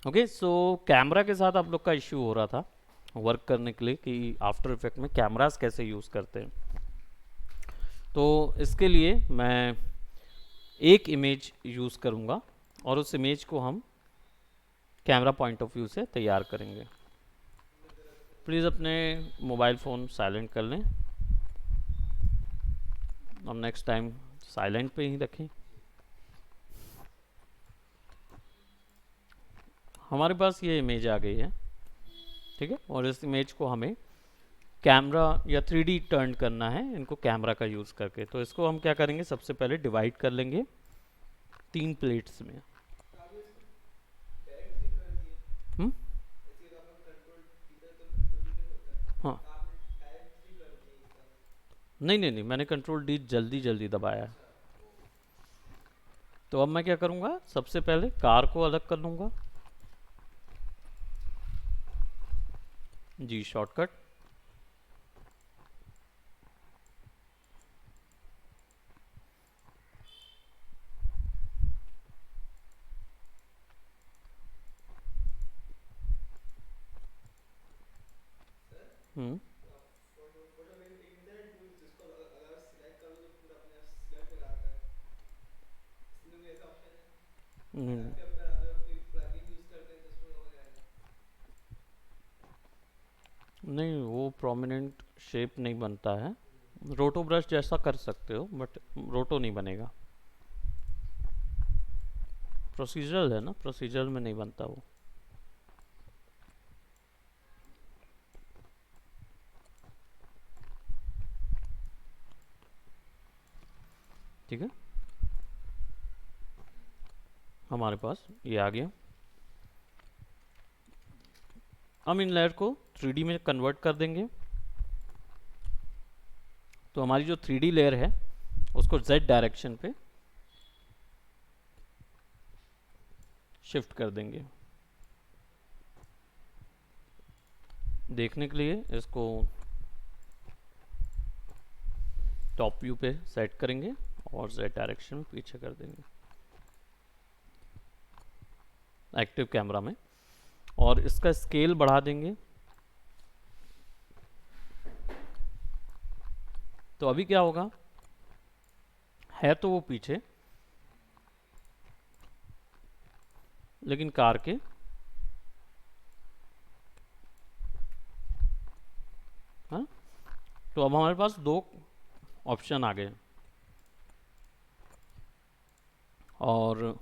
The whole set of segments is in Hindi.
ओके, सो कैमरा के साथ आप लोग का इश्यू हो रहा था वर्क करने के लिए कि आफ्टर इफेक्ट में कैमरास कैसे यूज़ करते हैं। तो इसके लिए मैं एक इमेज यूज़ करूँगा और उस इमेज को हम कैमरा पॉइंट ऑफ व्यू से तैयार करेंगे। प्लीज़ अपने मोबाइल फ़ोन साइलेंट कर लें और नेक्स्ट टाइम साइलेंट पे ही रखें। हमारे पास ये इमेज आ गई है, ठीक है, और इस इमेज को हमें कैमरा या 3D टर्न करना है इनको कैमरा का यूज़ करके। तो इसको हम क्या करेंगे, सबसे पहले डिवाइड कर लेंगे 3 प्लेट्स में। हम्म। हाँ, नहीं नहीं नहीं, मैंने कंट्रोल डी जल्दी जल्दी दबाया है। तो अब मैं क्या करूँगा, सबसे पहले कार को अलग कर लूँगा। जी, शॉर्टकट। हम्म। हम्म, नहीं, वो प्रोमिनेंट शेप नहीं बनता है। रोटो ब्रश जैसा कर सकते हो बट रोटो नहीं बनेगा। प्रोसीजरल है ना, प्रोसीजरल में नहीं बनता वो। ठीक है, हमारे पास ये आ गया। हम इन लेयर को 3D में कन्वर्ट कर देंगे। तो हमारी जो 3D लेयर है उसको Z डायरेक्शन पे शिफ्ट कर देंगे। देखने के लिए इसको टॉप व्यू पे सेट करेंगे और Z डायरेक्शन में पीछे कर देंगे एक्टिव कैमरा में, और इसका स्केल बढ़ा देंगे। तो अभी क्या होगा, है तो वो पीछे, लेकिन कार के हाँ। तो अब हमारे पास दो ऑप्शन आ गए, और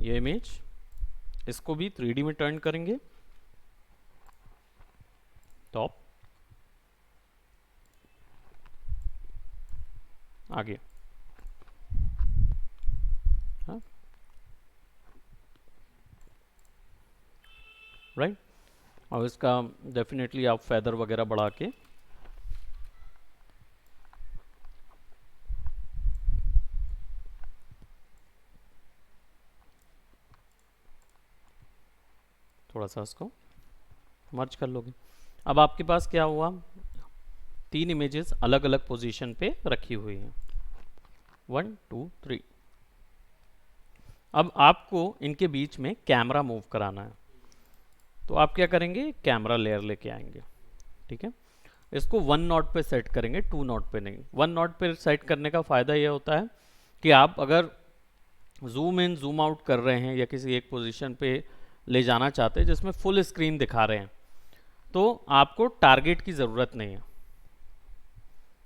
ये इमेज, इसको भी 3D में टर्न करेंगे। टॉप, आगे, हाँ, राइट। और इसका डेफिनेटली आप फेदर वगैरह बढ़ा के थोड़ा सा इसको मर्ज कर लोगे। अब आपके पास क्या हुआ, 3 इमेजेस अलग अलग पोजीशन पे रखी हुई हैं, 1 2 3। अब आपको इनके बीच में कैमरा मूव कराना है। तो आप क्या करेंगे, कैमरा लेयर लेके आएंगे, ठीक है। इसको 1 नॉट पे सेट करेंगे, 2 नॉट पे नहीं। 1 नॉट पे सेट करने का फ़ायदा यह होता है कि आप अगर जूम इन जूम आउट कर रहे हैं या किसी एक पोजीशन पे ले जाना चाहते हैं जिसमें फुल स्क्रीन दिखा रहे हैं, तो आपको टारगेट की ज़रूरत नहीं है,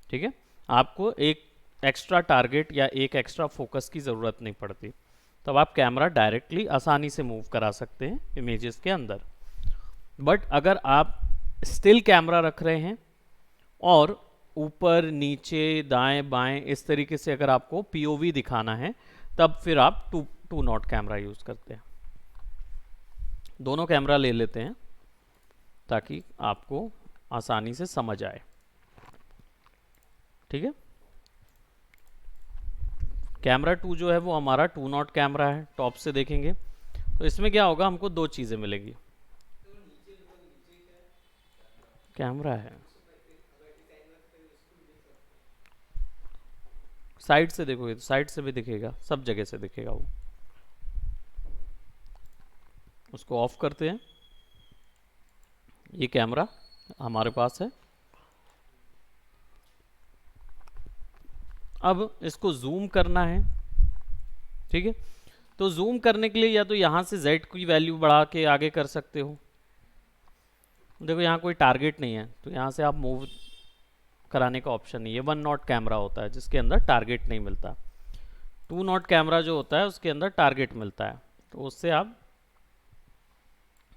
ठीक है। आपको एक एक्स्ट्रा टारगेट या एक एक्स्ट्रा फोकस की ज़रूरत नहीं पड़ती। तब आप कैमरा डायरेक्टली आसानी से मूव करा सकते हैं इमेजेस के अंदर। बट अगर आप स्टिल कैमरा रख रहे हैं और ऊपर नीचे दाएं बाएं इस तरीके से अगर आपको पीओवी दिखाना है, तब फिर आप टू नॉट कैमरा यूज़ करते हैं। दोनों कैमरा ले लेते हैं ताकि आपको आसानी से समझ आए, ठीक है। कैमरा 2 जो है वो हमारा 2 नॉट कैमरा है, टॉप से देखेंगे तो इसमें क्या होगा, हमको दो चीज़ें मिलेगी। कैमरा है, साइड से देखोगे तो साइड से भी दिखेगा, सब जगह से दिखेगा वो। उसको ऑफ करते हैं। ये कैमरा हमारे पास है। अब इसको जूम करना है, ठीक है। तो जूम करने के लिए या तो यहाँ से Z की वैल्यू बढ़ा के आगे कर सकते हो। देखो यहाँ कोई टारगेट नहीं है तो यहाँ से आप मूव कराने का ऑप्शन नहीं है। 1 नॉट कैमरा होता है जिसके अंदर टारगेट नहीं मिलता। 2 नॉट कैमरा जो होता है उसके अंदर टारगेट मिलता है, तो उससे आप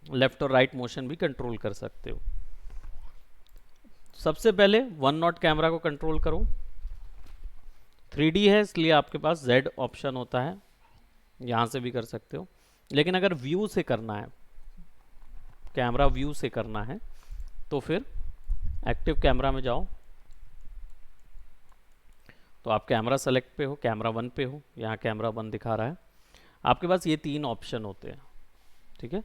लेफ्ट और राइट मोशन भी कंट्रोल कर सकते हो। सबसे पहले 1 नॉट कैमरा को कंट्रोल करो। 3D है इसलिए आपके पास Z ऑप्शन होता है, यहाँ से भी कर सकते हो। लेकिन अगर व्यू से करना है, कैमरा व्यू से करना है, तो फिर एक्टिव कैमरा में जाओ। तो आप कैमरा सेलेक्ट पे हो, कैमरा 1 पे हो, यहाँ कैमरा 1 दिखा रहा है। आपके पास ये 3 ऑप्शन होते हैं, ठीक है।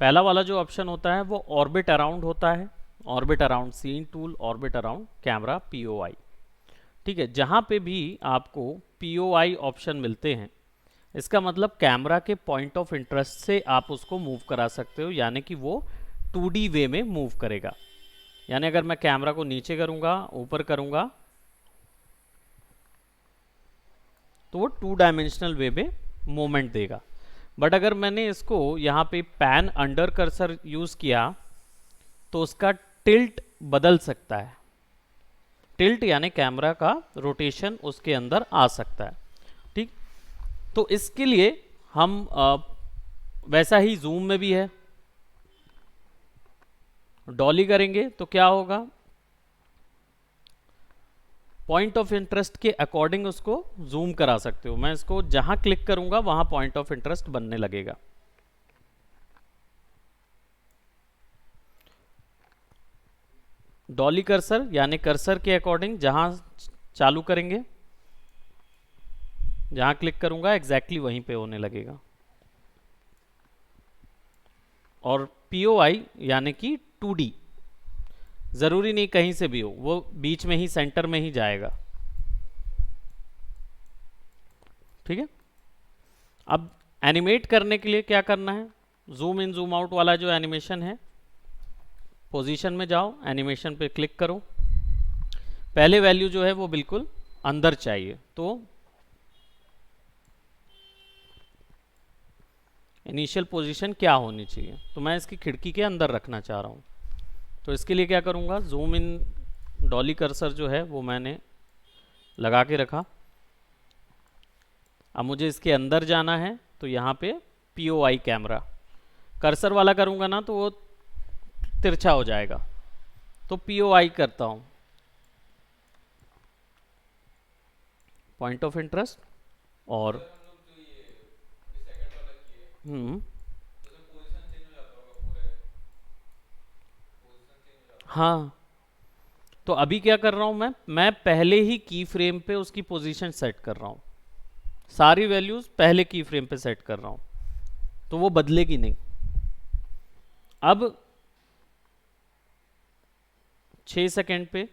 पहला वाला जो ऑप्शन होता है वो ऑर्बिट अराउंड होता है, orbit around scene tool, orbit around camera POI, ठीक है। जहाँ पे भी आपको POI ऑप्शन मिलते हैं इसका मतलब कैमरा के पॉइंट ऑफ इंटरेस्ट से आप उसको मूव करा सकते हो, यानी कि वो 2D वे में मूव करेगा। यानी अगर मैं कैमरा को नीचे करूँगा, ऊपर करूँगा, तो वो 2 डायमेंशनल वे में मूवमेंट देगा। बट अगर मैंने इसको यहाँ पे पैन अंडर कर्सर यूज़ किया तो उसका टिल्ट बदल सकता है। टिल्ट यानी कैमरा का रोटेशन उसके अंदर आ सकता है, ठीक। तो इसके लिए हम वैसा ही जूम में भी है, डॉली करेंगे तो क्या होगा, पॉइंट ऑफ इंटरेस्ट के अकॉर्डिंग उसको जूम करा सकते हो। मैं इसको जहां क्लिक करूंगा वहां पॉइंट ऑफ इंटरेस्ट बनने लगेगा। डॉली कर्सर यानी कर्सर के अकॉर्डिंग जहां चालू करेंगे, जहां क्लिक करूंगा एग्जैक्टली वहीं पे होने लगेगा। और POI यानी कि 2D, जरूरी नहीं कहीं से भी हो, वो बीच में ही सेंटर में ही जाएगा, ठीक है। अब एनिमेट करने के लिए क्या करना है, जूम इन जूम आउट वाला जो एनिमेशन है, पोजीशन में जाओ, एनिमेशन पे क्लिक करो। पहले वैल्यू जो है वो बिल्कुल अंदर चाहिए, तो इनिशियल पोजीशन क्या होनी चाहिए, तो मैं इसकी खिड़की के अंदर रखना चाह रहा हूँ। तो इसके लिए क्या करूँगा, जूम इन डॉली कर्सर जो है वो मैंने लगा के रखा। अब मुझे इसके अंदर जाना है तो यहाँ पे POI कैमरा, कर्सर वाला करूँगा ना तो वो तिरछा हो जाएगा, तो POI करता हूँ, पॉइंट ऑफ इंटरेस्ट। और हाँ, तो अभी क्या कर रहा हूँ मैं पहले ही की फ्रेम पे उसकी पोजीशन सेट कर रहा हूँ, सारी वैल्यूज पहले की फ्रेम पे सेट कर रहा हूँ, तो वो बदलेगी नहीं। अब 6 सेकेंड पे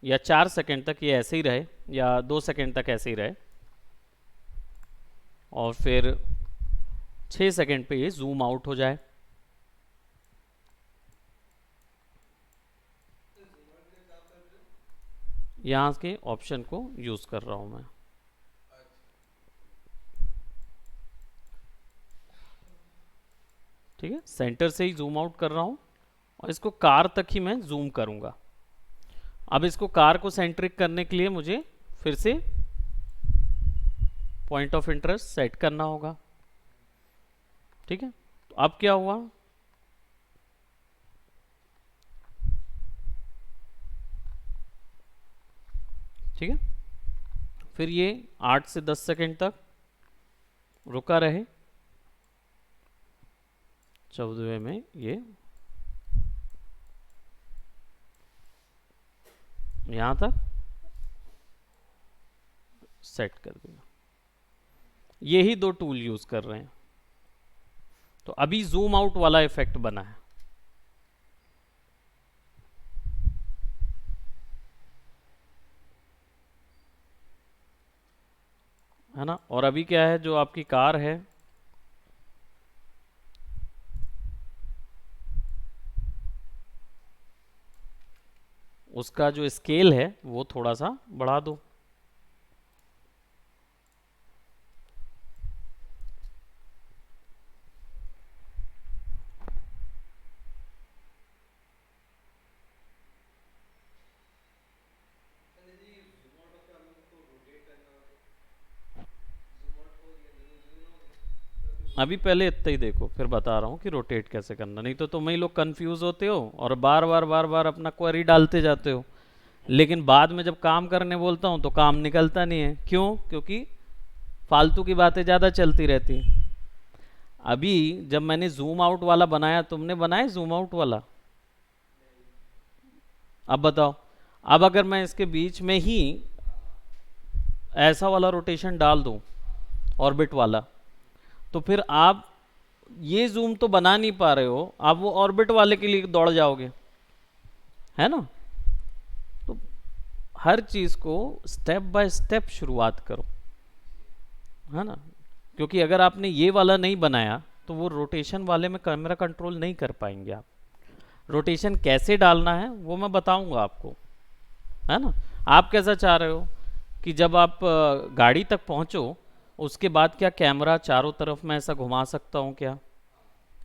या 4 सेकेंड तक ये ऐसे ही रहे, या 2 सेकेंड तक ऐसे ही रहे, और फिर 6 सेकेंड पे ये जूम आउट हो जाए। यहाँ के ऑप्शन को यूज कर रहा हूं मैं, ठीक है। सेंटर से ही जूम आउट कर रहा हूं और इसको कार तक ही मैं जूम करूंगा। अब इसको कार को सेंट्रिक करने के लिए मुझे फिर से पॉइंट ऑफ इंटरेस्ट सेट करना होगा, ठीक है। तो अब क्या हुआ, ठीक है। फिर ये 8 से 10 सेकेंड तक रुका रहे, 14वें में ये यहां तक सेट कर दिया। ये ही दो टूल यूज कर रहे हैं। तो अभी जूम आउट वाला इफेक्ट बना है ना। और अभी क्या है, जो आपकी कार है उसका जो स्केल है वो थोड़ा सा बढ़ा दो। अभी पहले इतना ही देखो, फिर बता रहा हूँ कि रोटेट कैसे करना, नहीं तो तुम ही लोग कंफ्यूज होते हो और बार बार अपना क्वेरी डालते जाते हो, लेकिन बाद में जब काम करने बोलता हूँ तो काम निकलता नहीं है। क्यों? क्योंकि फालतू की बातें ज़्यादा चलती रहती हैं। अभी जब मैंने जूम आउट वाला बनाया, तुमने बनाया जूम आउट वाला? अब बताओ, अब अगर मैं इसके बीच में ही ऐसा वाला रोटेशन डाल दूं, ऑर्बिट वाला, तो फिर आप ये जूम तो बना नहीं पा रहे हो, आप वो ऑर्बिट वाले के लिए दौड़ जाओगे, है ना। तो हर चीज को स्टेप बाय स्टेप शुरुआत करो, है ना। क्योंकि अगर आपने ये वाला नहीं बनाया तो वो रोटेशन वाले में कैमरा कंट्रोल नहीं कर पाएंगे आप। रोटेशन कैसे डालना है वो मैं बताऊंगा आपको, है ना। आप कैसा चाह रहे हो कि जब आप गाड़ी तक पहुंचो उसके बाद क्या कैमरा चारों तरफ मैं ऐसा घुमा सकता हूं क्या,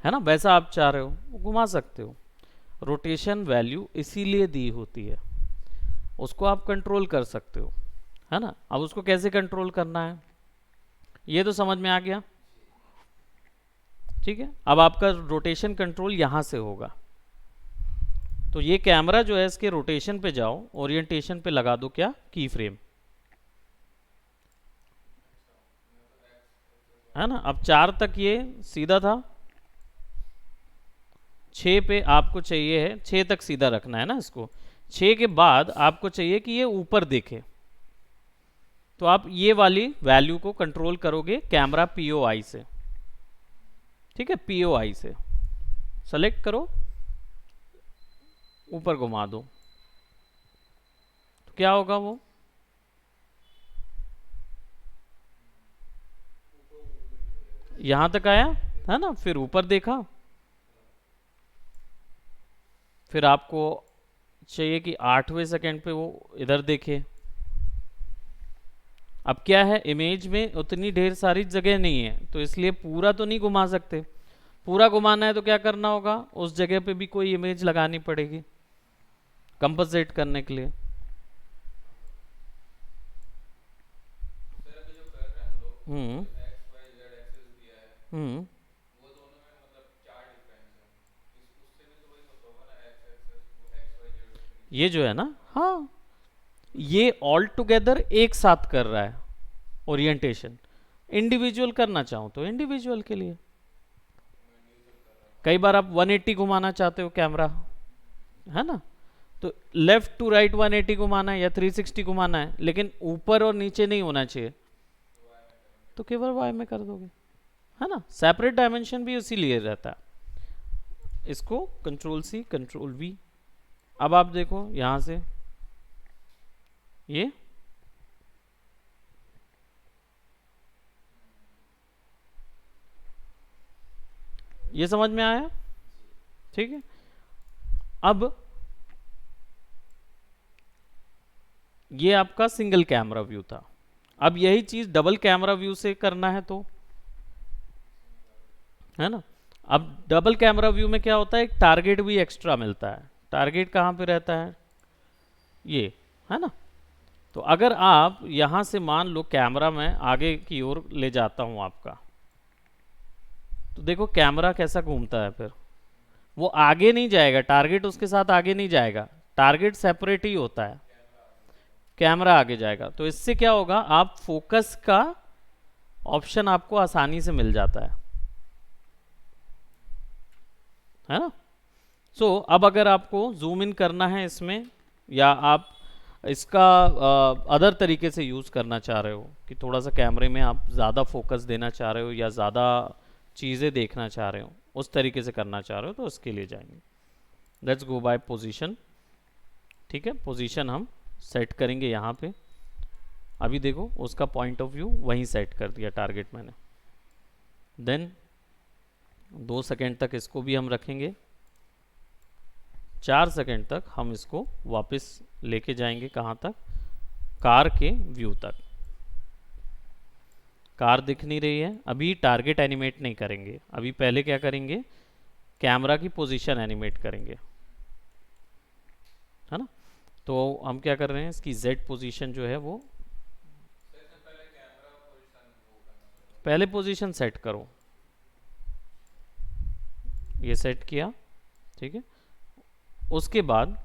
है ना, वैसा आप चाह रहे हो वो घुमा सकते हो। रोटेशन वैल्यू इसीलिए दी होती है, उसको आप कंट्रोल कर सकते हो, है ना। अब उसको कैसे कंट्रोल करना है ये तो समझ में आ गया, ठीक है। अब आपका रोटेशन कंट्रोल यहां से होगा। तो ये कैमरा जो है इसके रोटेशन पे जाओ, ओरिएंटेशन पे लगा दो क्या, की फ्रेम, है ना। अब 4 तक ये सीधा था, 6 पे आपको चाहिए है, 6 तक सीधा रखना है ना इसको। 6 के बाद आपको चाहिए कि ये ऊपर देखे, तो आप ये वाली वैल्यू को कंट्रोल करोगे कैमरा पीओआई से, ठीक है। पीओआई से सेलेक्ट करो, ऊपर घुमा दो, तो क्या होगा वो, यहां तक आया, है ना। फिर ऊपर देखा, फिर आपको चाहिए कि 8वें सेकंड पे वो इधर देखे। अब क्या है, इमेज में उतनी ढेर सारी जगह नहीं है तो इसलिए पूरा तो नहीं घुमा सकते। पूरा घुमाना है तो क्या करना होगा, उस जगह पे भी कोई इमेज लगानी पड़ेगी कंपोजिट करने के लिए। हम्म हम्म ये जो है ना, हाँ, ये ऑल टुगेदर एक साथ कर रहा है ओरिएंटेशन। इंडिविजुअल करना चाहो तो इंडिविजुअल के लिए, कई बार आप 180 घुमाना चाहते हो कैमरा, है ना, तो लेफ्ट टू राइट 180 घुमाना है या 360 घुमाना है, लेकिन ऊपर और नीचे नहीं होना चाहिए, तो केवल वाई में कर दोगे, है ना। सेपरेट डायमेंशन भी उसी लिए रहता है। इसको कंट्रोल सी कंट्रोल वी। अब आप देखो यहां से ये समझ में आया, ठीक है। अब ये आपका सिंगल कैमरा व्यू था। अब यही चीज डबल कैमरा व्यू से करना है तो, है ना। अब डबल कैमरा व्यू में क्या होता है, एक टारगेट भी एक्स्ट्रा मिलता है। टारगेट कहाँ पे रहता है, ये, है ना। तो अगर आप यहां से मान लो कैमरा मैं आगे की ओर ले जाता हूं आपका, तो देखो कैमरा कैसा घूमता है, फिर वो आगे नहीं जाएगा, टारगेट उसके साथ आगे नहीं जाएगा, टारगेट सेपरेट ही होता है, कैमरा आगे जाएगा। तो इससे क्या होगा, आप फोकस का ऑप्शन आपको आसानी से मिल जाता है ना। सो अब अगर आपको जूम इन करना है इसमें, या आप इसका अदर तरीके से यूज़ करना चाह रहे हो कि थोड़ा सा कैमरे में आप ज़्यादा फोकस देना चाह रहे हो या ज़्यादा चीज़ें देखना चाह रहे हो, उस तरीके से करना चाह रहे हो, तो उसके लिए जाएंगे। Let's go by position. ठीक है, पोजीशन हम सेट करेंगे यहाँ पे। अभी देखो उसका पॉइंट ऑफ व्यू वहीं सेट कर दिया टारगेट मैंने। देन 2 सेकेंड तक इसको भी हम रखेंगे, 4 सेकेंड तक हम इसको वापस लेके जाएंगे कहाँ तक, कार के व्यू तक। कार दिख नहीं रही है, अभी टारगेट एनिमेट नहीं करेंगे, अभी पहले क्या करेंगे, कैमरा की पोजीशन एनिमेट करेंगे, है ना। तो हम क्या कर रहे हैं, इसकी जेड पोजीशन जो है वो पहले पोजीशन सेट करो। ये सेट किया, ठीक है। उसके बाद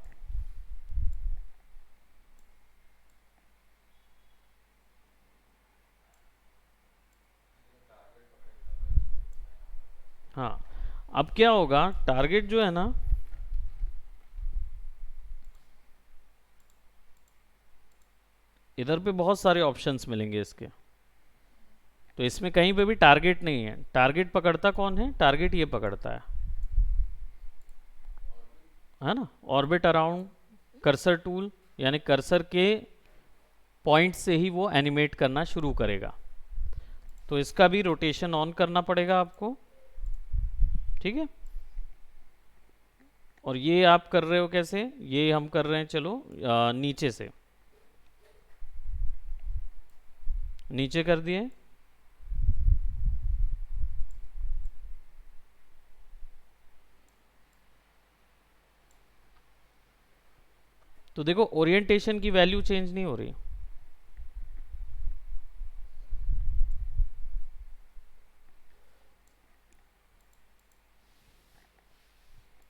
हाँ, अब क्या होगा, टारगेट जो है ना, इधर पे बहुत सारे ऑप्शंस मिलेंगे इसके, तो इसमें कहीं पे भी टारगेट नहीं है। टारगेट पकड़ता कौन है, टारगेट ये पकड़ता है ना। ऑर्बिट अराउंड कर्सर टूल, यानी कर्सर के पॉइंट से ही वो एनिमेट करना शुरू करेगा। तो इसका भी रोटेशन ऑन करना पड़ेगा आपको, ठीक है। और ये आप कर रहे हो कैसे, ये हम कर रहे हैं, चलो नीचे से, नीचे कर दिए। तो देखो ओरिएंटेशन की वैल्यू चेंज नहीं हो रही,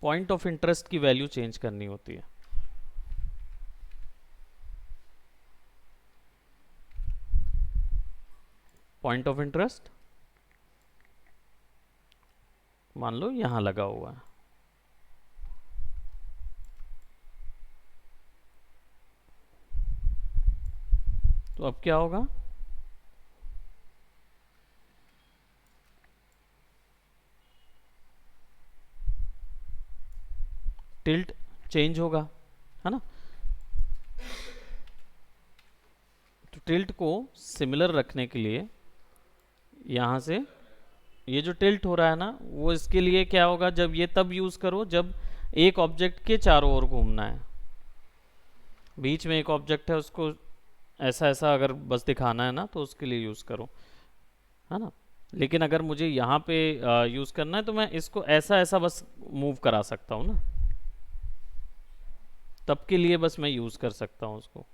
पॉइंट ऑफ इंटरेस्ट की वैल्यू चेंज करनी होती है। पॉइंट ऑफ इंटरेस्ट मान लो यहां लगा हुआ है, तो अब क्या होगा, टिल्ट चेंज होगा, है ना। तो टिल्ट को सिमिलर रखने के लिए यहां से ये जो टिल्ट हो रहा है ना, वो इसके लिए क्या होगा, जब ये तब यूज करो जब एक ऑब्जेक्ट के चारों ओर घूमना है। बीच में एक ऑब्जेक्ट है, उसको ऐसा ऐसा अगर बस दिखाना है ना, तो उसके लिए यूज करो, है ना। लेकिन अगर मुझे यहाँ पे यूज करना है, तो मैं इसको ऐसा ऐसा बस मूव करा सकता हूँ ना, तब के लिए बस मैं यूज कर सकता हूँ उसको।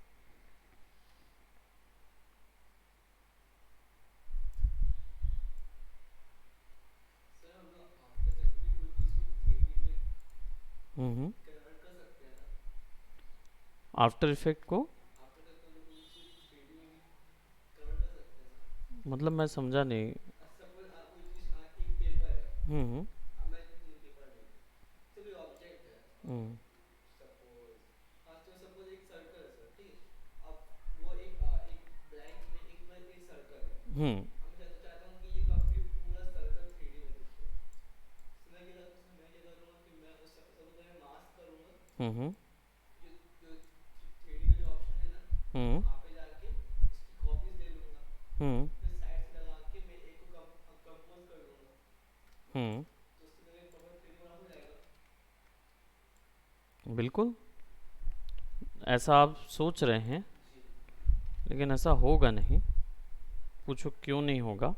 हम्म, आफ्टर इफेक्ट को मतलब मैं समझा नहीं। हम्म, हम्म, हम्म, हम्म, हम्म, हम्म, हम्म, बिल्कुल ऐसा आप सोच रहे हैं, लेकिन ऐसा होगा नहीं। पूछो क्यों नहीं होगा।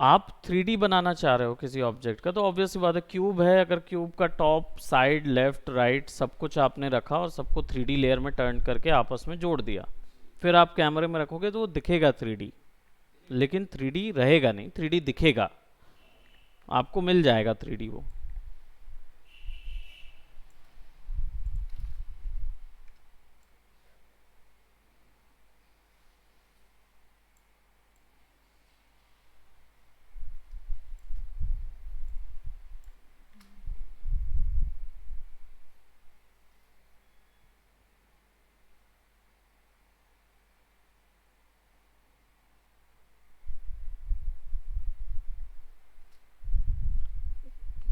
आप 3D बनाना चाह रहे हो किसी ऑब्जेक्ट का, तो ऑब्वियस बात है, क्यूब है, अगर क्यूब का टॉप साइड लेफ्ट राइट सब कुछ आपने रखा और सबको 3D लेयर में टर्न करके आपस में जोड़ दिया, फिर आप कैमरे में रखोगे तो वो दिखेगा 3D, लेकिन 3D रहेगा नहीं, 3D दिखेगा, आपको मिल जाएगा 3D वो।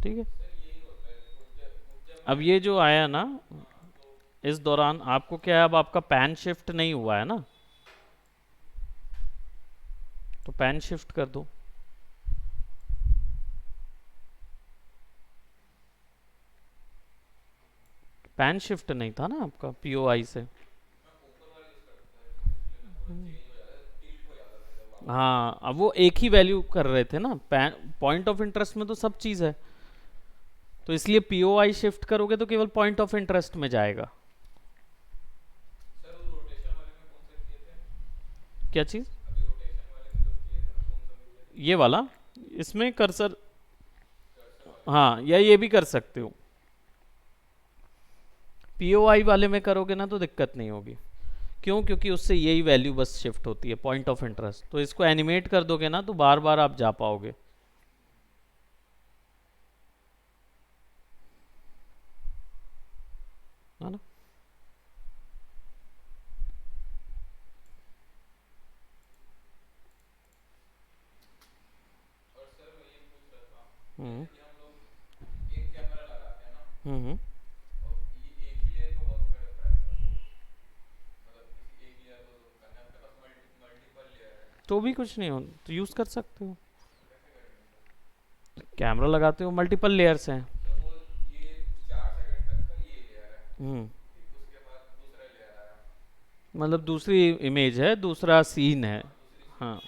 ठीक है। अब ये जो आया ना, इस दौरान आपको क्या है, अब आपका पैन शिफ्ट नहीं हुआ है ना, तो पैन शिफ्ट कर दो। पैन शिफ्ट नहीं था ना आपका पीओआई से। हाँ, अब वो एक ही वैल्यू कर रहे थे ना, पॉइंट ऑफ इंटरेस्ट में तो सब चीज़ है, तो इसलिए पीओआई शिफ्ट करोगे तो केवल पॉइंट ऑफ इंटरेस्ट में जाएगा। क्या चीज़? ये वाला, इसमें कर्सर, हाँ, या ये भी कर सकते हो। पीओआई वाले में करोगे ना तो दिक्कत नहीं होगी। क्यों? क्योंकि उससे यही वैल्यू बस शिफ्ट होती है, पॉइंट ऑफ इंटरेस्ट। तो इसको एनिमेट कर दोगे ना तो बार बार आप जा पाओगे। है ना? हम्म हम्म। तो भी कुछ नहीं हो तो यूज़ कर सकते हो। कैमरा लगाते हो, मल्टीपल लेयर्स हैं। हम्म। मतलब दूसरी इमेज है, दूसरा सीन है। हाँ,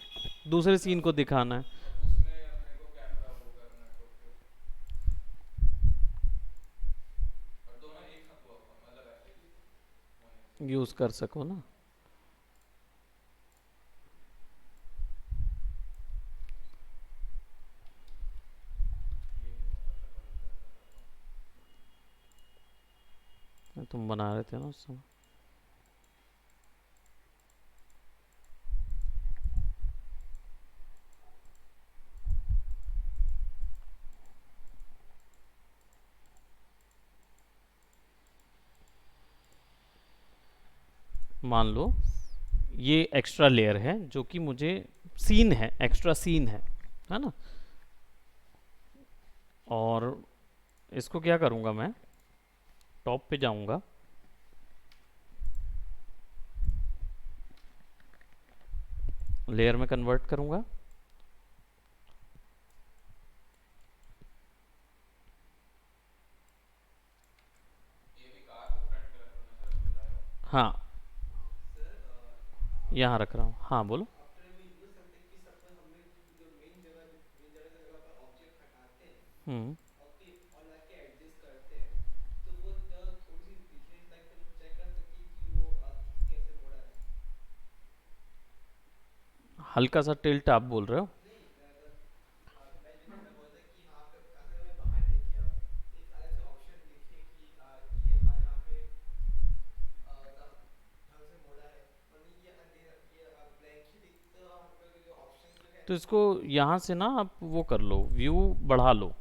दूसरे सीन को दिखाना है। यूज़ कर सको ना। तुम बना रहे थे ना उस समय। मान लो ये एक्स्ट्रा लेयर है जो कि मुझे सीन है, एक्स्ट्रा सीन है ना। और इसको क्या करूँगा मैं, टॉप पे जाऊँगा, लेयर में कन्वर्ट करूँगा। हाँ, यहाँ रख रहा हूँ। हाँ बोलो। हम्म। हल्का सा टिल्ट आप बोल रहे हो? तो इसको यहाँ से ना आप वो कर लो, व्यू बढ़ा लो।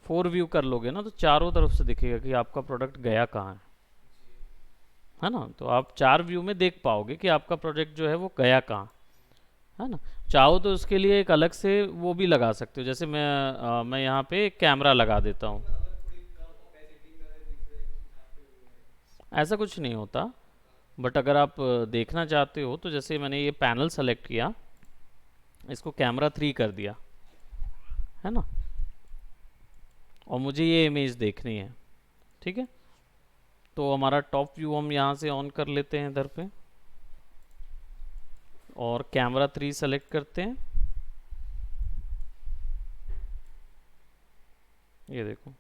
4 व्यू कर लोगे ना तो चारों तरफ से दिखेगा कि आपका प्रोडक्ट गया कहाँ है ना। तो आप 4 व्यू में देख पाओगे कि आपका प्रोजेक्ट जो है वो गया कहाँ है ना। चाहो तो उसके लिए एक अलग से वो भी लगा सकते हो, जैसे मैं यहाँ पे एक कैमरा लगा देता हूँ। ऐसा कुछ नहीं होता, बट अगर आप देखना चाहते हो तो जैसे मैंने ये पैनल सेलेक्ट किया, इसको कैमरा 3 कर दिया, है ना, और मुझे ये इमेज देखनी है। ठीक है, तो हमारा टॉप व्यू हम यहाँ से ऑन कर लेते हैं इधर पे, और कैमरा 3 सेलेक्ट करते हैं। ये देखो,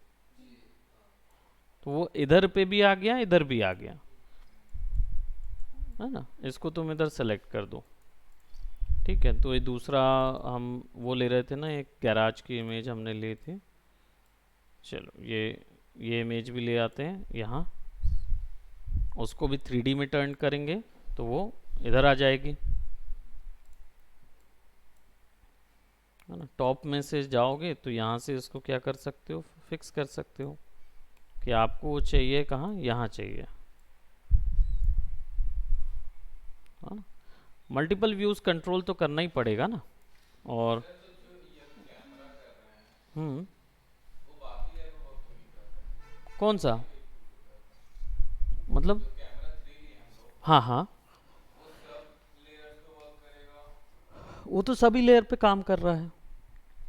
तो वो इधर पे भी आ गया, इधर भी आ गया, है ना। इसको तुम इधर सेलेक्ट कर दो। ठीक है, तो ये दूसरा हम वो ले रहे थे ना, एक गैराज की इमेज हमने ली थी। चलो ये इमेज भी ले आते हैं यहाँ, उसको भी 3D में टर्न करेंगे तो वो इधर आ जाएगी, है ना। टॉप में से जाओगे तो यहाँ से इसको क्या कर सकते हो, फिक्स कर सकते हो कि आपको वो चाहिए कहाँ, यहाँ चाहिए, है ना। मल्टीपल व्यूज़ कंट्रोल तो करना ही पड़ेगा ना। और हम्म कौन सा? मतलब? हाँ हाँ, वो तो सभी लेयर पे काम कर रहा है,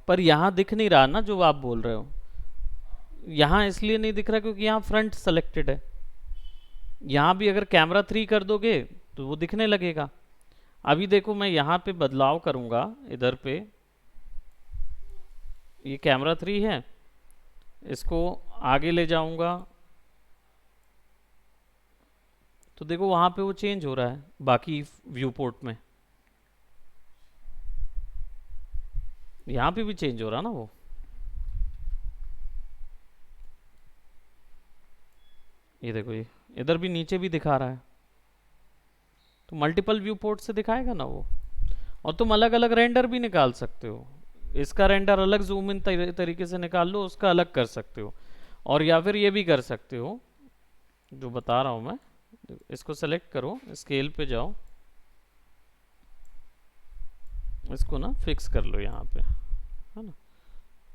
पर यहाँ दिख नहीं रहा ना जो आप बोल रहे हो। यहाँ इसलिए नहीं दिख रहा क्योंकि यहाँ फ्रंट सेलेक्टेड है। यहाँ भी अगर कैमरा 3 कर दोगे तो वो दिखने लगेगा। अभी देखो मैं यहाँ पे बदलाव करूँगा, इधर पे ये कैमरा 3 है, इसको आगे ले जाऊँगा तो देखो वहाँ पे वो चेंज हो रहा है बाकी व्यू पोर्ट में। यहाँ पे भी चेंज हो रहा ना वो। ये देखो, ये इधर भी नीचे भी दिखा रहा है, तो मल्टीपल व्यू पोर्ट से दिखाएगा ना वो। और तुम अलग अलग रेंडर भी निकाल सकते हो, इसका रेंडर अलग जूम इन तरीके से निकाल लो, उसका अलग कर सकते हो। और या फिर ये भी कर सकते हो जो बता रहा हूँ मैं, इसको सेलेक्ट करो, स्केल पे जाओ, इसको ना फिक्स कर लो यहाँ पे, है ना,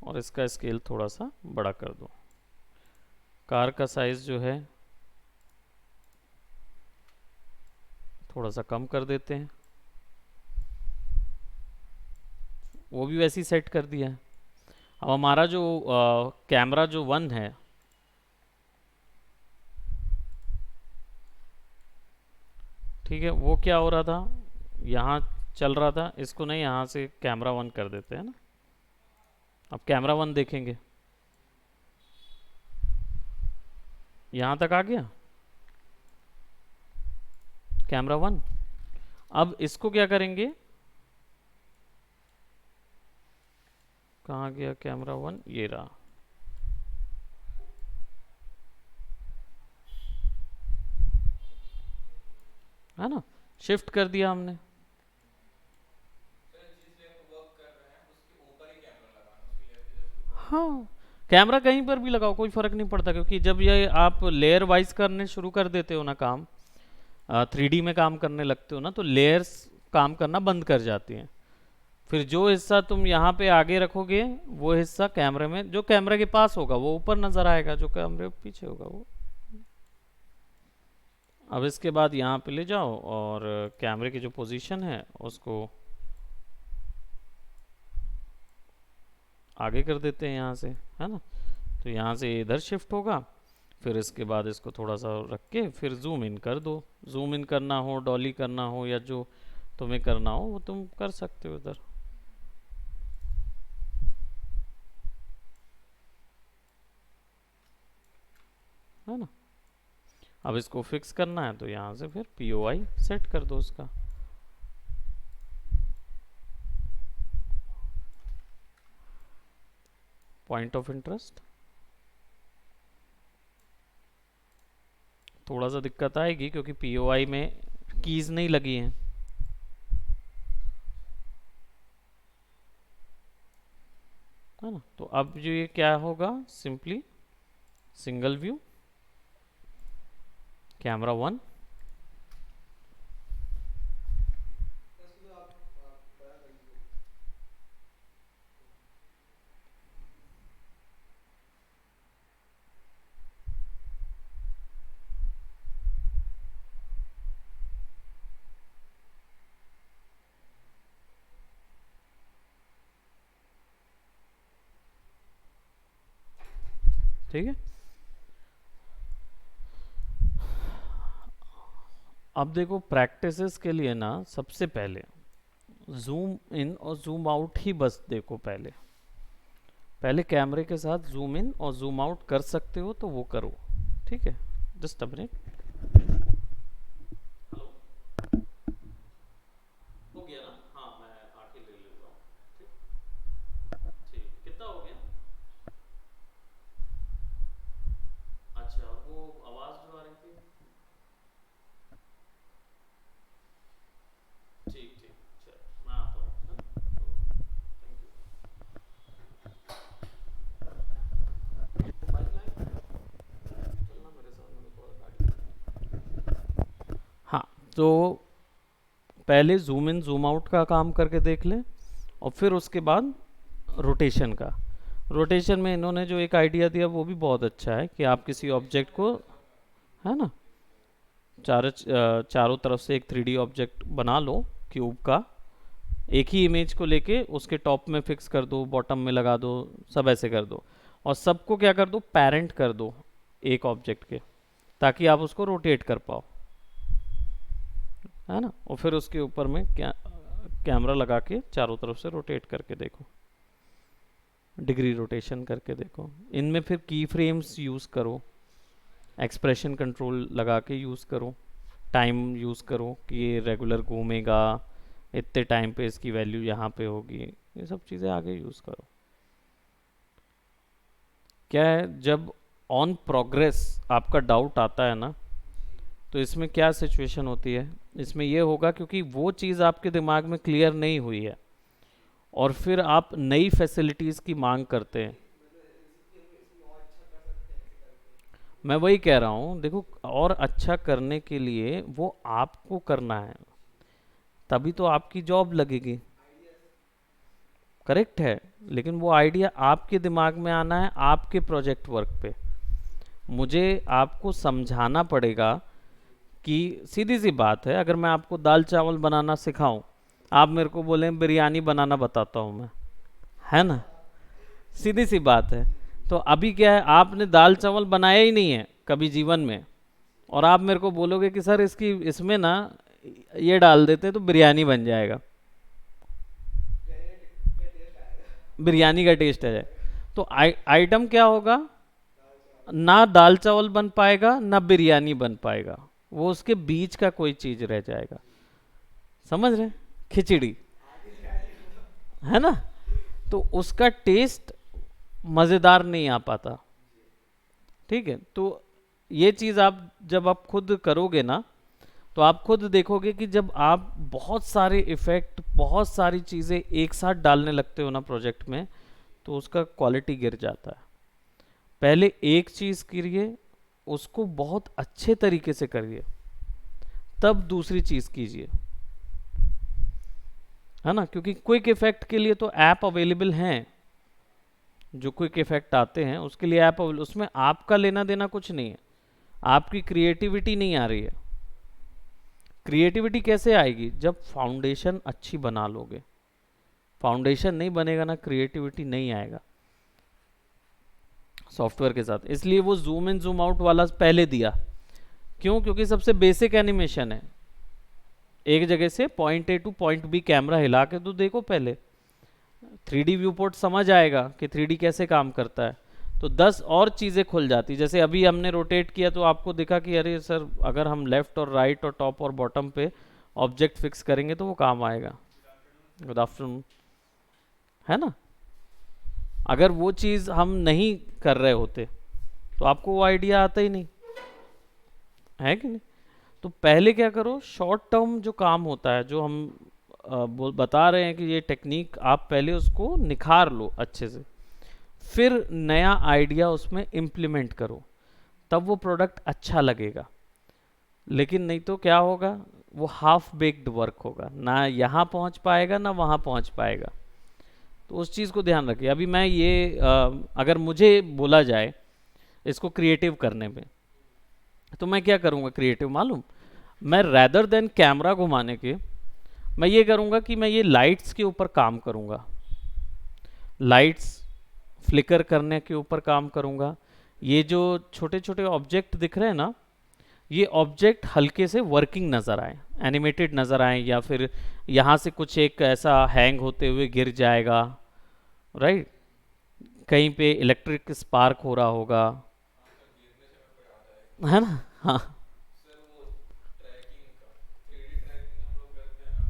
और इसका स्केल थोड़ा सा बड़ा कर दो। कार का साइज जो है थोड़ा सा कम कर देते हैं, वो भी वैसे ही सेट कर दिया है। अब हमारा जो कैमरा जो 1 है, ठीक है, वो क्या हो रहा था, यहाँ चल रहा था, इसको नहीं यहाँ से कैमरा 1 कर देते हैं ना। अब कैमरा 1 देखेंगे, यहाँ तक आ गया कैमरा 1। अब इसको क्या करेंगे, कहाँ गया कैमरा 1, ये रहा, है ना, शिफ्ट कर दिया हमने। हाँ, कैमरा कहीं पर भी लगाओ कोई फर्क नहीं पड़ता, क्योंकि जब ये आप लेयर वाइज करने शुरू कर देते हो ना काम, 3D में काम करने लगते हो ना, तो लेयर्स काम करना बंद कर जाती हैं। फिर जो हिस्सा तुम यहाँ पे आगे रखोगे वो हिस्सा कैमरे में, जो कैमरे के पास होगा वो ऊपर नजर आएगा, जो कैमरे के पीछे होगा वो। अब इसके बाद यहाँ पे ले जाओ और कैमरे की जो पोजीशन है उसको आगे कर देते हैं यहाँ से, है ना, तो यहाँ से इधर शिफ्ट होगा। फिर इसके बाद इसको थोड़ा सा रख के फिर जूम इन कर दो, जूम इन करना हो, डॉली करना हो, या जो तुम्हें करना हो वो तुम कर सकते हो इधर, है ना। अब इसको फिक्स करना है तो यहाँ से फिर POI सेट कर दो उसका। पॉइंट ऑफ इंटरेस्ट थोड़ा सा दिक्कत आएगी क्योंकि POI में कीज नहीं लगी हैं, है ना। तो अब जो ये क्या होगा, सिंपली सिंगल व्यू कैमरा 1, ठीक है। अब देखो प्रैक्टिसेस के लिए ना सबसे पहले जूम इन और जूम आउट ही बस देखो, पहले पहले कैमरे के साथ जूम इन और जूम आउट कर सकते हो तो वो करो, ठीक है। जस्ट अ मिनट, हो गया ना, हाँ मैं आके ले लेता हूँ, ठीक, ठीक, कितना हो गया? अच्छा, और वो आवाज़ जो आ रही थी, ठीक ठीक, चल मैं आता हूँ, हाँ? Thank you. बाइक लाइन चलना मेरे साथ, मेरे को गाड़ी। हाँ, तो पहले जूम इन जूम आउट का काम करके देख लें और फिर उसके बाद रोटेशन का। रोटेशन में इन्होंने जो एक आइडिया दिया वो भी बहुत अच्छा है कि आप किसी ऑब्जेक्ट को, है ना, चारों तरफ से एक 3D ऑब्जेक्ट बना लो क्यूब का, एक ही इमेज को लेके उसके टॉप में फिक्स कर दो, बॉटम में लगा दो, सब ऐसे कर दो, और सबको क्या कर दो, पेरेंट कर दो एक ऑब्जेक्ट के, ताकि आप उसको रोटेट कर पाओ, है ना। और फिर उसके ऊपर में कैमरा लगा के चारों तरफ से रोटेट करके देखो, डिग्री रोटेशन करके देखो। इनमें फिर की फ्रेम्स यूज़ करो, एक्सप्रेशन कंट्रोल लगा के यूज़ करो, टाइम यूज़ करो कि ये रेगुलर घूमेगा, इतने टाइम पे इसकी वैल्यू यहाँ पे होगी, ये सब चीज़ें आगे यूज़ करो। क्या है, जब ऑन प्रोग्रेस आपका डाउट आता है ना, तो इसमें क्या सिचुएशन होती है, इसमें ये होगा क्योंकि वो चीज़ आपके दिमाग में क्लियर नहीं हुई है और फिर आप नई फैसिलिटीज़ की मांग करते हैं। मैं वही कह रहा हूँ, देखो और अच्छा करने के लिए वो आपको करना है, तभी तो आपकी जॉब लगेगी। करेक्ट है, लेकिन वो आइडिया आपके दिमाग में आना है आपके प्रोजेक्ट वर्क पे। मुझे आपको समझाना पड़ेगा कि सीधी सी बात है, अगर मैं आपको दाल चावल बनाना सिखाऊं, आप मेरे को बोलें बिरयानी बनाना बताता हूं मैं, है ना, सीधी सी बात है। तो अभी क्या है, आपने दाल चावल बनाया ही नहीं है कभी जीवन में, और आप मेरे को बोलोगे कि सर इसकी इसमें ना ये डाल देते हैं तो बिरयानी बन जाएगा, बिरयानी का टेस्ट है। तो आइटम क्या होगा, ना दाल चावल बन पाएगा ना बिरयानी बन पाएगा, वो उसके बीच का कोई चीज रह जाएगा, समझ रहे, खिचड़ी, है ना। तो उसका टेस्ट मजेदार नहीं आ पाता, ठीक है। तो ये चीज आप जब आप खुद करोगे ना, तो आप खुद देखोगे कि जब आप बहुत सारे इफेक्ट, बहुत सारी चीजें एक साथ डालने लगते हो ना प्रोजेक्ट में, तो उसका क्वालिटी गिर जाता है। पहले एक चीज करिए, उसको बहुत अच्छे तरीके से करिए, तब दूसरी चीज कीजिए, है ना। क्योंकि क्विक इफेक्ट के लिए तो ऐप अवेलेबल हैं, जो क्विक इफेक्ट आते हैं उसके लिए ऐप अवेलेबल, उसमें आपका लेना देना कुछ नहीं है, आपकी क्रिएटिविटी नहीं आ रही है। क्रिएटिविटी कैसे आएगी, जब फाउंडेशन अच्छी बना लोगे, फाउंडेशन नहीं बनेगा ना, क्रिएटिविटी नहीं आएगा सॉफ्टवेयर के साथ। इसलिए वो जूम इन जूम आउट वाला पहले दिया, क्यों, क्योंकि सबसे बेसिक एनिमेशन है, एक जगह से point A to point B camera हिला के तो देखो पहले, 3D व्यू पोर्ट समझ आएगा कि 3D कैसे काम करता है, तो 10 और चीज़ें खुल जाती। जैसे अभी हमने रोटेट किया तो आपको दिखा कि अरे सर, अगर हम लेफ्ट और राइट और टॉप और बॉटम पे ऑब्जेक्ट फिक्स करेंगे तो वो काम आएगा। गुड आफ्टरनून, है ना। अगर वो चीज़ हम नहीं कर रहे होते तो आपको वो आइडिया आता ही नहीं, है कि नहीं। तो पहले क्या करो, शॉर्ट टर्म जो काम होता है, जो हम बता रहे हैं कि ये टेक्निक, आप पहले उसको निखार लो अच्छे से, फिर नया आइडिया उसमें इम्प्लीमेंट करो, तब वो प्रोडक्ट अच्छा लगेगा। लेकिन नहीं तो क्या होगा, वो हाफ बेक्ड वर्क होगा, ना यहाँ पहुँच पाएगा ना वहाँ पहुँच पाएगा। तो उस चीज़ को ध्यान रखिए। अभी मैं ये अगर मुझे बोला जाए इसको क्रिएटिव करने में, तो मैं क्या करूँगा क्रिएटिव मालूम, मैं रैदर देन कैमरा घुमाने के, मैं ये करूँगा कि मैं ये लाइट्स के ऊपर काम करूँगा, लाइट्स फ्लिकर करने के ऊपर काम करूँगा। ये जो छोटे छोटे ऑब्जेक्ट दिख रहे हैं ना, ये ऑब्जेक्ट हल्के से वर्किंग नज़र आए, एनिमेटेड नज़र आए, या फिर यहाँ से कुछ एक ऐसा हैंग होते हुए गिर जाएगा, राइट, कहीं पे इलेक्ट्रिक स्पार्क हो रहा होगा, है ना। हाँ।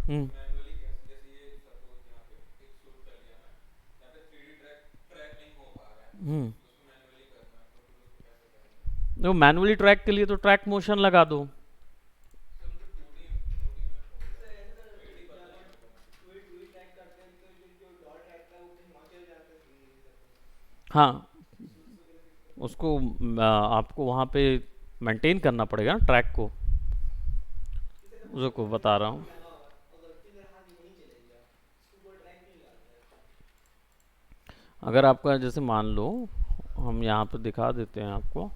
हम्म। हम्म। तो मैनुअली ट्रैक के लिए तो ट्रैक मोशन लगा दो। हाँ, उसको आपको वहाँ पे मेंटेन करना पड़ेगा ना ट्रैक को, उसको बता रहा हूँ। अगर आपका जैसे मान लो, हम यहाँ पे दिखा देते हैं आपको।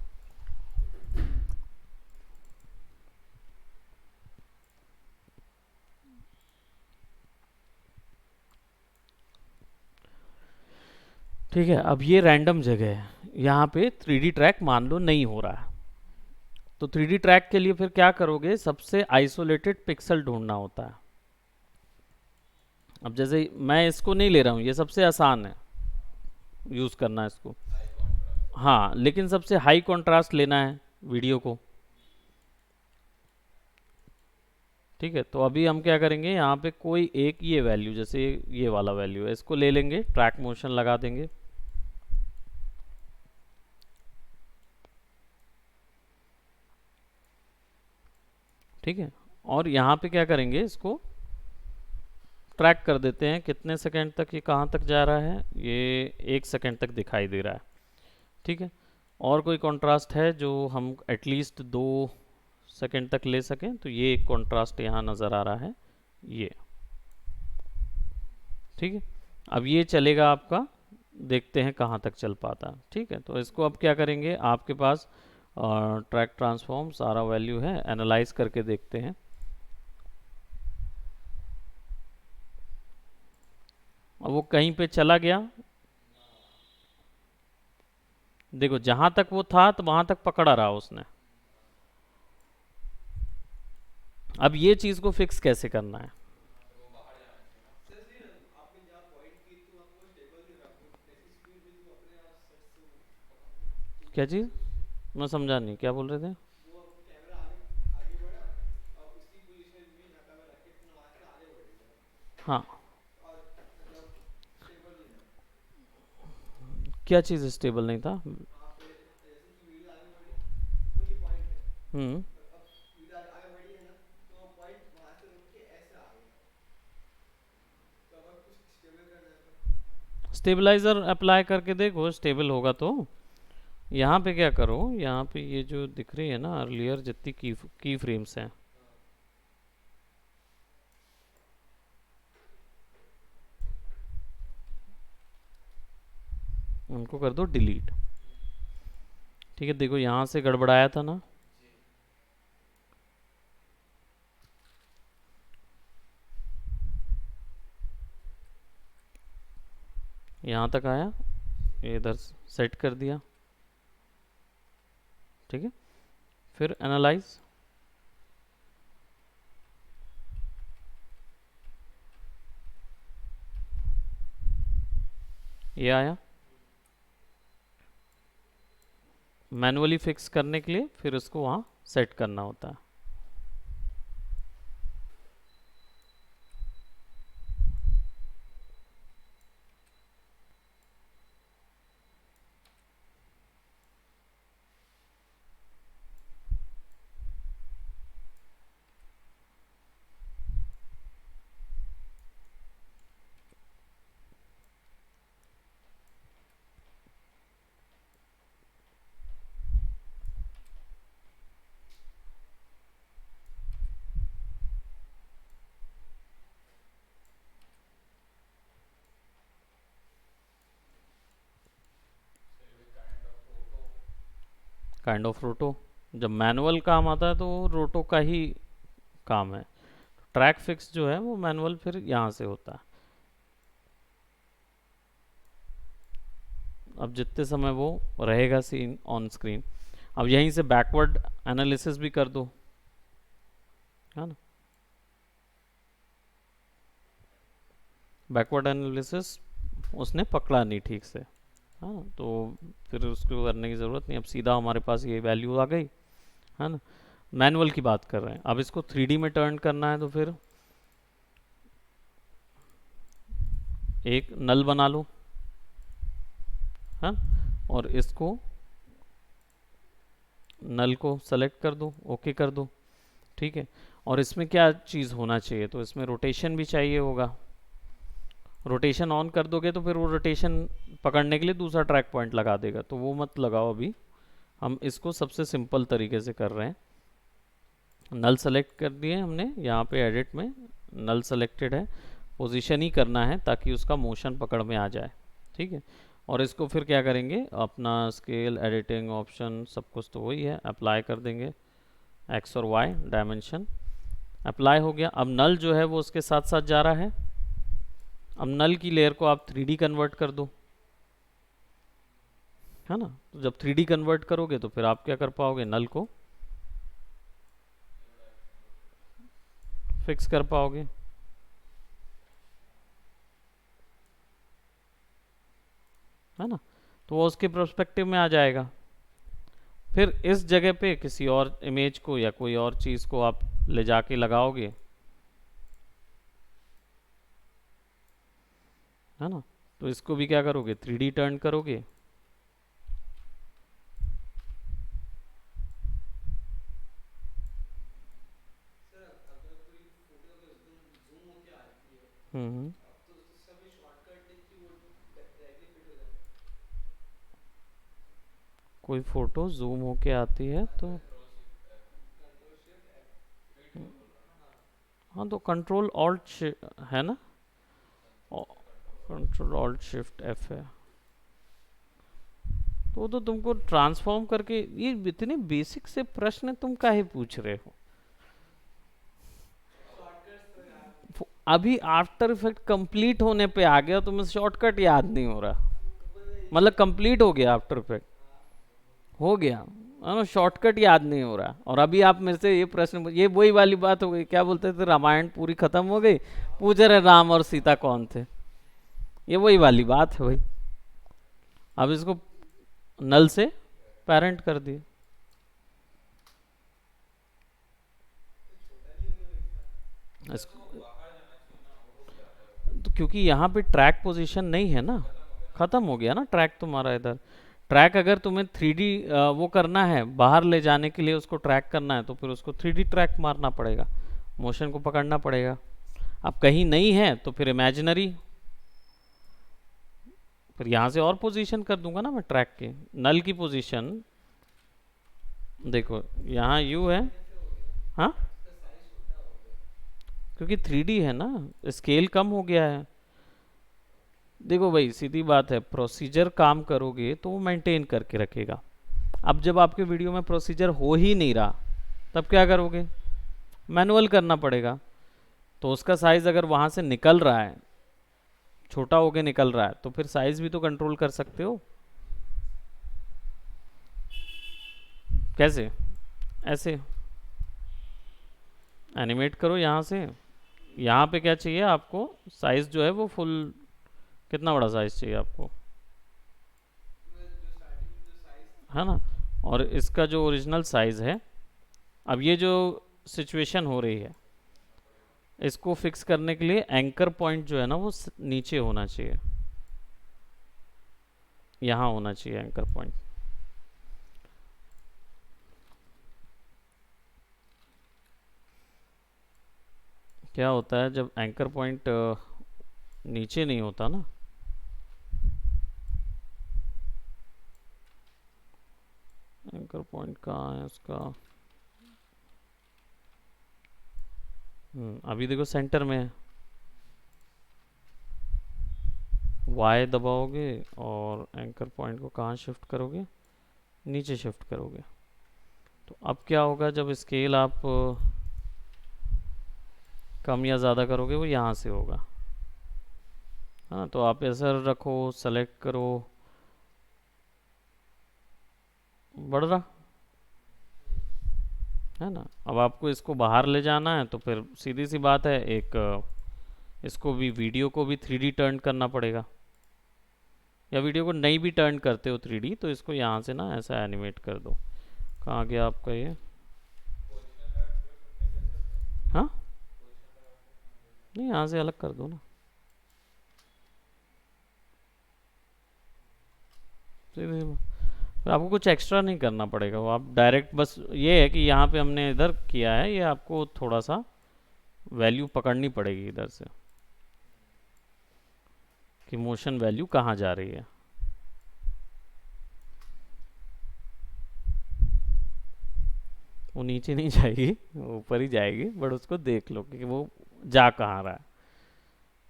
ठीक है, अब ये रैंडम जगह है, यहाँ पे 3D ट्रैक मान लो नहीं हो रहा है, तो 3D ट्रैक के लिए फिर क्या करोगे, सबसे आइसोलेटेड पिक्सल ढूंढना होता है। अब जैसे मैं इसको नहीं ले रहा हूँ, ये सबसे आसान है यूज़ करना इसको। हाँ, लेकिन सबसे हाई कॉन्ट्रास्ट लेना है वीडियो को। ठीक है, तो अभी हम क्या करेंगे, यहाँ पे कोई एक ये वैल्यू, जैसे ये वाला वैल्यू है, इसको ले लेंगे, ट्रैक मोशन लगा देंगे। ठीक है, और यहाँ पे क्या करेंगे, इसको ट्रैक कर देते हैं कितने सेकंड तक, ये कहाँ तक जा रहा है, ये 1 सेकंड तक दिखाई दे रहा है। ठीक है, और कोई कॉन्ट्रास्ट है जो हम एटलीस्ट 2 सेकंड तक ले सकें, तो ये एक कॉन्ट्रास्ट यहाँ नज़र आ रहा है, ये। ठीक है, अब ये चलेगा आपका, देखते हैं कहाँ तक चल पाता है। ठीक है, तो इसको अब क्या करेंगे, आपके पास ट्रैक ट्रांसफॉर्म सारा वैल्यू है, एनालाइज करके देखते हैं। अब वो कहीं पे चला गया, देखो जहां तक वो था तो वहां तक पकड़ा रहा उसने। अब ये चीज को फिक्स कैसे करना है, क्या चीज, मैं समझा नहीं, क्या बोल रहे थे। हाँ, क्या चीज स्टेबल नहीं था। हम्म। स्टेबलाइजर अप्लाई करके देखो, स्टेबल होगा तो। यहाँ पे क्या करो, यहाँ पे ये जो दिख रही है ना अर्लियर जितनी की फ्रेम्स हैं, उनको कर दो डिलीट। ठीक है, देखो यहाँ से गड़बड़ाया था ना, यहाँ तक आया, ये इधर सेट कर दिया। ठीक है, फिर एनालाइज, ये आया। मैनुअली फिक्स करने के लिए फिर इसको वहाँ सेट करना होता है। काइंड ऑफ रोटो, जब मैनुअल काम आता है तो रोटो का ही काम है। ट्रैक फिक्स जो है वो मैनुअल फिर यहाँ से होता है। अब जितने समय वो रहेगा सीन ऑन स्क्रीन, अब यहीं से बैकवर्ड एनालिसिस भी कर दो, है ना। बैकवर्ड एनालिसिस उसने पकड़ा नहीं ठीक से, है ना, तो फिर उसको करने की ज़रूरत नहीं, अब सीधा हमारे पास ये वैल्यू आ गई, है ना। मैनुअल की बात कर रहे हैं, अब इसको 3D में टर्न करना है तो फिर एक नल बना लो, है, और इसको नल को सेलेक्ट कर दो, ओके कर दो। ठीक है, और इसमें क्या चीज़ होना चाहिए, तो इसमें रोटेशन भी चाहिए होगा। रोटेशन ऑन कर दोगे तो फिर वो रोटेशन पकड़ने के लिए दूसरा ट्रैक पॉइंट लगा देगा, तो वो मत लगाओ अभी। हम इसको सबसे सिंपल तरीके से कर रहे हैं। नल सेलेक्ट कर दिए हमने, यहाँ पे एडिट में नल सेलेक्टेड है, पोजीशन ही करना है ताकि उसका मोशन पकड़ में आ जाए। ठीक है, और इसको फिर क्या करेंगे, अपना स्केल एडिटिंग ऑप्शन सब कुछ तो वही है, अप्लाई कर देंगे एक्स और वाई डायमेंशन। अप्लाई हो गया। अब नल जो है वो उसके साथ साथ जा रहा है। अब नल की लेयर को आप 3D कन्वर्ट कर दो, है ना। तो जब 3D कन्वर्ट करोगे तो फिर आप क्या कर पाओगे, नल को फिक्स कर पाओगे, है ना। तो वो उसके पर्सपेक्टिव में आ जाएगा। फिर इस जगह पे किसी और इमेज को या कोई और चीज़ को आप ले जाके लगाओगे, है ना। तो इसको भी क्या करोगे, 3D टर्न करोगे। हम्म। कोई फोटो जूम होके आती है तो हाँ, तो कंट्रोल ऑल्ट है ना, कंट्रोल ऑल्ट शिफ्ट एफ है। तो वो तो तुमको ट्रांसफॉर्म करके, ये इतने बेसिक से प्रश्न तुम काहे पूछ रहे हो। अभी आफ्टर इफेक्ट कंप्लीट होने पे आ गया, तुम्हें शॉर्टकट याद नहीं हो रहा। मतलब कंप्लीट हो गया आफ्टर इफेक्ट, हो गया, है ना, शॉर्टकट याद नहीं हो रहा। और अभी आप मेरे से ये प्रश्न, ये वही वाली बात हो गई, क्या बोलते थे, रामायण पूरी खत्म हो गई, पूछ रहे राम और सीता कौन थे। ये वही वाली बात है भाई। अब इसको नल से पेरेंट कर दिए। इसको तो क्योंकि यहाँ पे ट्रैक पोजीशन नहीं है ना, खत्म हो गया ना ट्रैक तुम्हारा इधर। ट्रैक अगर तुम्हें 3D वो करना है, बाहर ले जाने के लिए उसको ट्रैक करना है, तो फिर उसको 3D ट्रैक मारना पड़ेगा, मोशन को पकड़ना पड़ेगा। अब कहीं नहीं है तो फिर इमेजिनरी, फिर यहाँ से और पोजीशन कर दूंगा ना मैं ट्रैक के। नल की पोजीशन देखो, यहाँ यू है। हाँ, क्योंकि 3D है ना, स्केल कम हो गया है। देखो भाई, सीधी बात है, प्रोसीजर काम करोगे तो वो मेंटेन करके रखेगा। अब जब आपके वीडियो में प्रोसीजर हो ही नहीं रहा, तब क्या करोगे, मैनुअल करना पड़ेगा। तो उसका साइज अगर वहां से निकल रहा है, छोटा होके निकल रहा है, तो फिर साइज भी तो कंट्रोल कर सकते हो। कैसे, ऐसे एनिमेट करो यहाँ से। यहाँ पे क्या चाहिए आपको, साइज जो है वो फुल, कितना बड़ा साइज चाहिए आपको, है ना। और इसका जो ओरिजिनल साइज है, अब ये जो सिचुएशन हो रही है, इसको फिक्स करने के लिए एंकर पॉइंट जो है ना वो नीचे होना चाहिए, यहाँ होना चाहिए एंकर पॉइंट। क्या होता है जब एंकर पॉइंट नीचे नहीं होता ना, एंकर पॉइंट कहाँ है उसका, अभी देखो सेंटर में है। वाई दबाओगे और एंकर पॉइंट को कहाँ शिफ्ट करोगे, नीचे शिफ्ट करोगे। तो अब क्या होगा, जब स्केल आप कम या ज़्यादा करोगे, वो यहाँ से होगा। हाँ, तो आप ऐसा रखो, सेलेक्ट करो, बढ़ रहा है ना। अब आपको इसको बाहर ले जाना है, तो फिर सीधी सी बात है, एक इसको भी, वीडियो को भी 3D टर्न करना पड़ेगा। या वीडियो को नहीं भी टर्न करते हो 3D, तो इसको यहाँ से ना ऐसा एनिमेट कर दो। कहाँ गया आपका ये, हाँ, नहीं, यहाँ से अलग कर दो ना, सीधे तो आपको कुछ एक्स्ट्रा नहीं करना पड़ेगा, वो आप डायरेक्ट, बस ये है कि यहाँ पे हमने इधर किया है, ये आपको थोड़ा सा वैल्यू पकड़नी पड़ेगी इधर से, कि मोशन वैल्यू कहाँ जा रही है। वो नीचे नहीं जाएगी, वो ऊपर ही जाएगी, बट उसको देख लो कि वो जा कहाँ रहा है।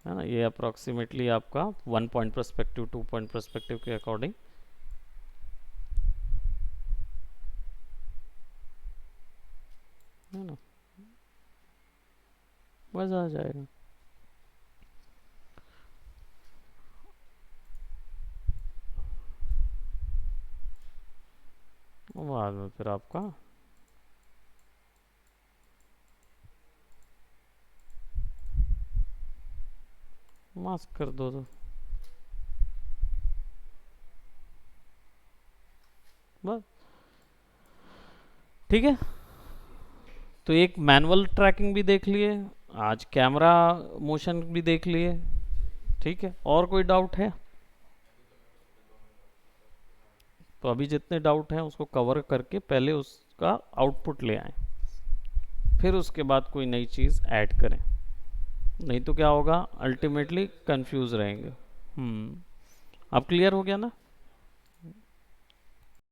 है ना, ये अप्रोक्सीमेटली आपका 1 पॉइंट पर्सपेक्टिव 2 पॉइंट पर्सपेक्टिव के अकॉर्डिंग है ना, मज़ा आ जाएगा। बाद में फिर आपका मास्क कर दो तो बस, ठीक है। तो एक मैनुअल ट्रैकिंग भी देख लिए, आज कैमरा मोशन भी देख लिए, ठीक है। और कोई डाउट है? तो अभी जितने डाउट हैं उसको कवर करके पहले उसका आउटपुट ले आएं, फिर उसके बाद कोई नई चीज़ ऐड करें, नहीं तो क्या होगा, अल्टीमेटली कंफ्यूज रहेंगे। अब क्लियर हो गया ना?